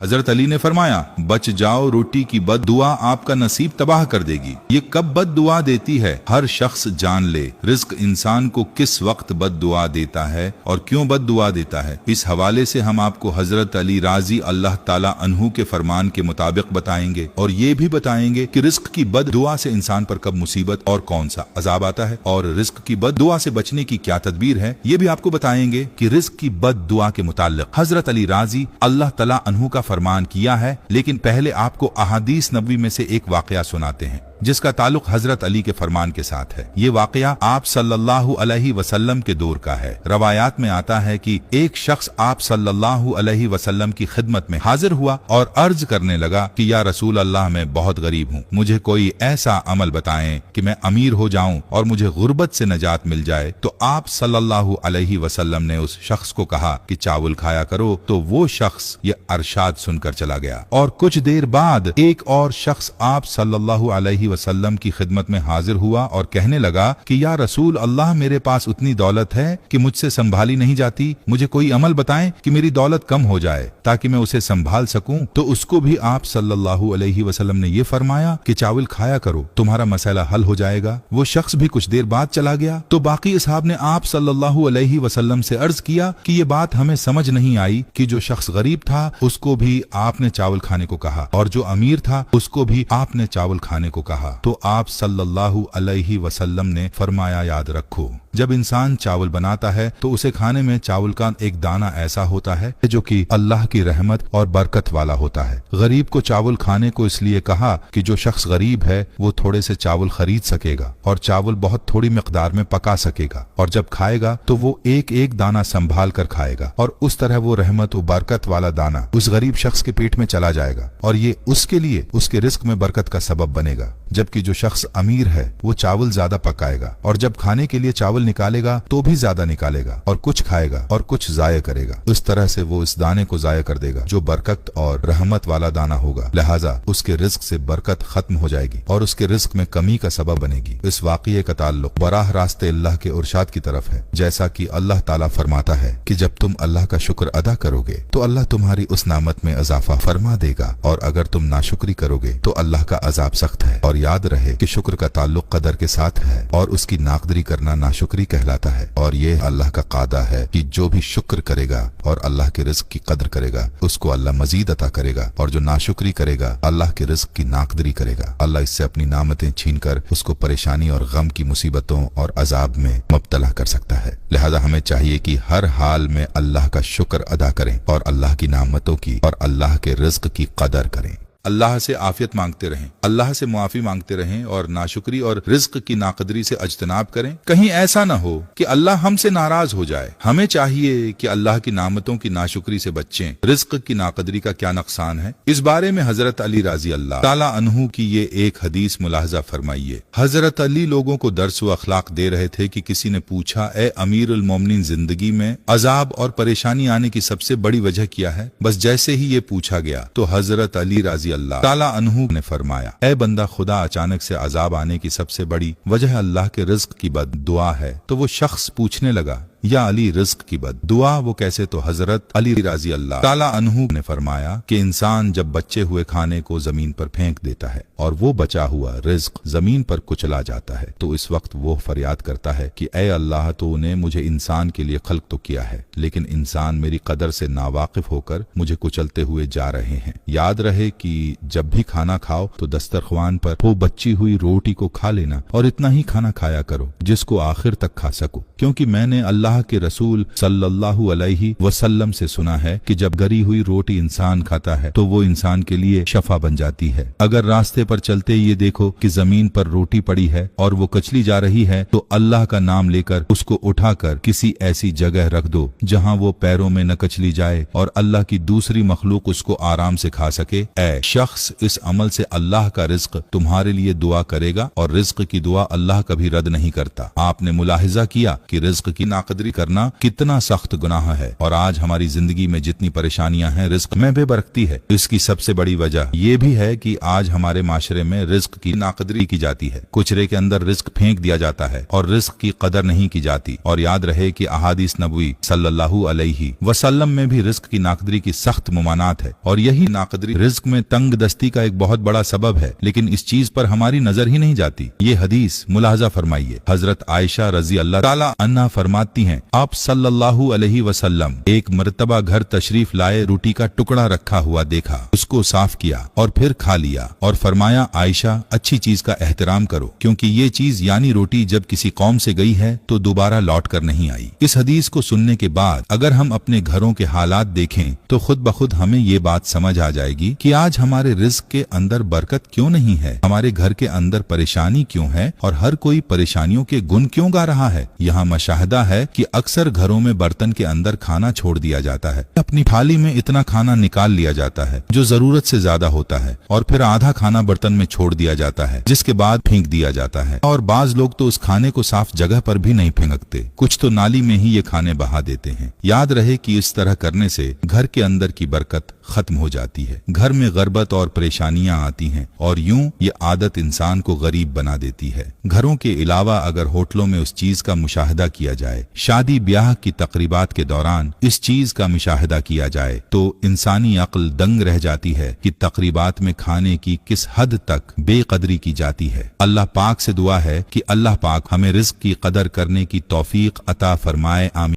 हजरत अली ने फरमाया, बच जाओ, रोटी की बद दुआ आपका नसीब तबाह कर देगी। ये कब बद दुआ देती है, हर शख्स जान ले। रिस्क इंसान को किस वक्त बद दुआ देता है और क्यों बद दुआ देता है, इस हवाले से हम आपको हजरत अली राजी अल्लाह ताला अन्हु के फरमान के मुताबिक बताएंगे और ये भी बताएंगे कि रिस्क की बद दुआ से इंसान पर कब मुसीबत और कौन सा अजाब आता है, और रिस्क की बद दुआ से बचने की क्या तदबीर है, ये भी आपको बताएंगे कि रिस्क की बद दुआ के मुताल्लिक हजरत अली राजी अल्लाह ताला अन्हु का फरमान किया है। लेकिन पहले आपको अहादीस नबवी में से एक वाकया सुनाते हैं जिसका ताल्लुक हजरत अली के फरमान के साथ है। ये वाकया आप सल्लल्लाहु अलैहि वसल्लम के दौर का है। रवायात में आता है कि एक शख्स आप सल्लल्लाहु अलैहि वसल्लम की खिदमत में हाजिर हुआ और अर्ज करने लगा कि या रसूल अल्लाह, मैं बहुत गरीब हूँ, मुझे कोई ऐसा अमल बताएं कि मैं अमीर हो जाऊं और मुझे गुर्बत से नजात मिल जाए। तो आप सल्लल्लाहु अलैहि वसल्लम ने उस शख्स को कहा कि चावल खाया करो। तो वो शख्स ये अरशाद सुनकर चला गया और कुछ देर बाद एक और शख्स आप सल्लल्लाहु अलैहि वसल्लम की खिदमत में हाजिर हुआ और कहने लगा कि या रसूल अल्लाह, मेरे पास उतनी दौलत है कि मुझसे संभाली नहीं जाती, मुझे कोई अमल बताएं कि मेरी दौलत कम हो जाए ताकि मैं उसे संभाल सकूं। तो उसको भी आप सल्लल्लाहु अलैहि वसल्लम ने ये फरमाया कि चावल खाया करो, तुम्हारा मसला हल हो जाएगा। वो शख्स भी कुछ देर बाद चला गया। तो बाकी असहाब ने आप सल्लल्लाहु अलैहि वसल्लम से अर्ज किया कि ये बात हमें समझ नहीं आई कि जो शख्स गरीब था उसको भी आपने चावल खाने को कहा और जो अमीर था उसको भी आपने चावल खाने को कहा। तो आप सल्लल्लाहु अलैहि वसल्लम ने फरमाया, याद रखो, जब इंसान चावल बनाता है तो उसे खाने में चावल का एक दाना ऐसा होता है जो कि अल्लाह की रहमत और बरकत वाला होता है। गरीब को चावल खाने को इसलिए कहा कि जो शख्स गरीब है वो थोड़े से चावल खरीद सकेगा और चावल बहुत थोड़ी मिकदार में पका सकेगा, और जब खाएगा तो वो एक एक दाना संभाल कर खाएगा और उस तरह वो रहमत और बरकत वाला दाना उस गरीब शख्स के पेट में चला जाएगा और ये उसके लिए उसके रिस्क में बरकत का सबब बनेगा। जबकि जो शख्स अमीर है वो चावल ज्यादा पकाएगा और जब खाने के लिए चावल निकालेगा तो भी ज्यादा निकालेगा और कुछ खाएगा और कुछ जाया करेगा। इस तरह से वो इस दाने को जाया कर देगा जो बरकत और रहमत वाला दाना होगा। लिहाजा उसके रिस्क से बरकत खत्म हो जाएगी और उसके रिस्क में कमी का सबब बनेगी। इस वाक़ये का ताल्लुक बराह रास्ते अल्लाह के इरशाद की तरफ है, जैसा कि अल्लाह ताला फरमाता है कि जब तुम अल्लाह का शुक्र अदा करोगे तो अल्लाह तुम्हारी उस नामत में इजाफा फरमा देगा, और अगर तुम नाशुक्री करोगे तो अल्लाह का अजाब सख्त है। और याद रहे कि शुक्र का ताल्लुक कदर के साथ है और उसकी नाकदरी करना नाशुक्री कहलाता है। और ये अल्लाह का कादा है कि जो भी शुक्र करेगा और अल्लाह के रिज्क की कदर करेगा उसको अल्लाह मजीद अता करेगा, और जो नाशुक्री करेगा अल्लाह के रिज्क की नाकदरी करेगा, अल्लाह इससे अपनी नामतें छीन कर उसको परेशानी और गम की मुसीबतों और अजाब में मुब्तला कर सकता है। लिहाजा हमें चाहिए कि हर हाल में अल्लाह का शुक्र अदा करें और अल्लाह की नामतों की और अल्लाह के रिज्क की कदर करें। अल्लाह से आफियत मांगते रहें, अल्लाह से मुआफी मांगते रहें और नाशुक्री और रिज्क की नाकदरी से अज्तनाब करें। कहीं ऐसा ना हो कि अल्लाह हमसे नाराज हो जाए। हमें चाहिए कि अल्लाह की नामतों की नाशुक्री से बचें। रिज्क की नाकदरी का क्या नुकसान है, इस बारे में हजरत अली राजी अल्लाह ताला अन्हु की ये एक हदीस मुलाहजा फरमाइए। हजरत अली लोगों को दर्स व अखलाक दे रहे थे कि किसी ने पूछा, ए अमीरुल मोमिनीन, जिंदगी में अजाब और परेशानी आने की सबसे बड़ी वजह क्या है? बस जैसे ही ये पूछा गया तो हजरत अली राजी अल्लाह ताला अन्हु ने फरमाया, ए बंदा खुदा, अचानक से अजाब आने की सबसे बड़ी वजह अल्लाह के रिज्क की बद दुआ है। तो वो शख्स पूछने लगा, या अली, रिज्क की बद दुआ वो कैसे? तो हजरत अली राजी अल्लाह ताला अन्हु ने फरमाया कि इंसान जब बचे हुए खाने को जमीन पर फेंक देता है और वो बचा हुआ रिज्क जमीन पर कुचला जाता है तो इस वक्त वो फरियाद करता है कि ए अल्लाह, तूने मुझे इंसान के लिए खल्क तो किया है, लेकिन इंसान मेरी कदर से नावाकिफ होकर मुझे कुचलते हुए जा रहे हैं। याद रहे कि जब भी खाना खाओ तो दस्तरख्वान पर वो बची हुई रोटी को खा लेना और इतना ही खाना खाया करो जिसको आखिर तक खा सको, क्योंकि मैंने अल्लाह के रसूल सल्लल्लाहु अलैहि वसल्लम से सुना है कि जब गरी हुई रोटी इंसान खाता है तो वो इंसान के लिए शफा बन जाती है। अगर रास्ते पर चलते ये देखो कि जमीन पर रोटी पड़ी है और वो कचली जा रही है तो अल्लाह का नाम लेकर उसको उठाकर किसी ऐसी जगह रख दो जहां वो पैरों में न कचली जाए और अल्लाह की दूसरी मखलूक उसको आराम से खा सके। ऐ शख्स, इस अमल से अल्लाह का रिज्क तुम्हारे लिए दुआ करेगा और रिज्क की दुआ अल्लाह कभी रद्द नहीं करता। आपने मुलाहिजा किया कि रिज्क की नाकदरी नाकदरी करना कितना सख्त गुनाह है। और आज हमारी जिंदगी में जितनी परेशानियां हैं रिस्क में बेबरकती है। इसकी सबसे बड़ी वजह यह भी है कि आज हमारे माशरे में रिस्क की नाकदरी की जाती है। कुचरे के अंदर रिस्क फेंक दिया जाता है और रिस्क की कदर नहीं की जाती। और याद रहे कि अहादीस नबवी सल्लल्लाहु अलैहि वसल्लम में भी रिस्क की नाकदरी की सख्त मुमानात है। और यही नाकदरी रिस्क में तंग दस्ती का एक बहुत बड़ा सबब है, लेकिन इस चीज पर हमारी नजर ही नहीं जाती। ये हदीस मुलाहजा फरमाइए। हजरत आयशा रजी अल्लाह ताला अन्हा फरमाती हैं, आप सल्लल्लाहु अलैहि वसल्लम एक मर्तबा घर तशरीफ लाए, रोटी का टुकड़ा रखा हुआ देखा, उसको साफ किया और फिर खा लिया और फरमाया, आयशा अच्छी चीज का एहतराम करो, क्योंकि ये चीज यानी रोटी जब किसी कौम से गई है तो दोबारा लौट कर नहीं आई। इस हदीस को सुनने के बाद अगर हम अपने घरों के हालात देखें तो खुद ब खुद हमें ये बात समझ आ जाएगी कि आज हमारे रिस्क के अंदर बरकत क्यों नहीं है, हमारे घर के अंदर परेशानी क्यों है और हर कोई परेशानियों के गुण क्यों गा रहा है। यहाँ मशाहदा है कि अक्सर घरों में बर्तन के अंदर खाना छोड़ दिया जाता है, अपनी थाली में इतना खाना निकाल लिया जाता है जो जरूरत से ज्यादा होता है और फिर आधा खाना बर्तन में छोड़ दिया जाता है, जिसके बाद फेंक दिया जाता है। और बाज लोग तो उस खाने को साफ जगह पर भी नहीं फेंकते, कुछ तो नाली में ही ये खाने बहा देते हैं। याद रहे कि इस तरह करने से घर के अंदर की बरकत खत्म हो जाती है, घर में गरबत और परेशानियां आती हैं और यूं ये आदत इंसान को गरीब बना देती है। घरों के अलावा अगर होटलों में उस चीज का मुशाहदा किया जाए, शादी ब्याह की तकरीबात के दौरान इस चीज का मुशाहदा किया जाए तो इंसानी अक्ल दंग रह जाती है कि तकरीबात में खाने की किस हद तक बेकदरी की जाती है। अल्लाह पाक से दुआ है कि अल्लाह पाक हमें रिस्क की कदर करने की तौफीक अता फरमाए। आमीन।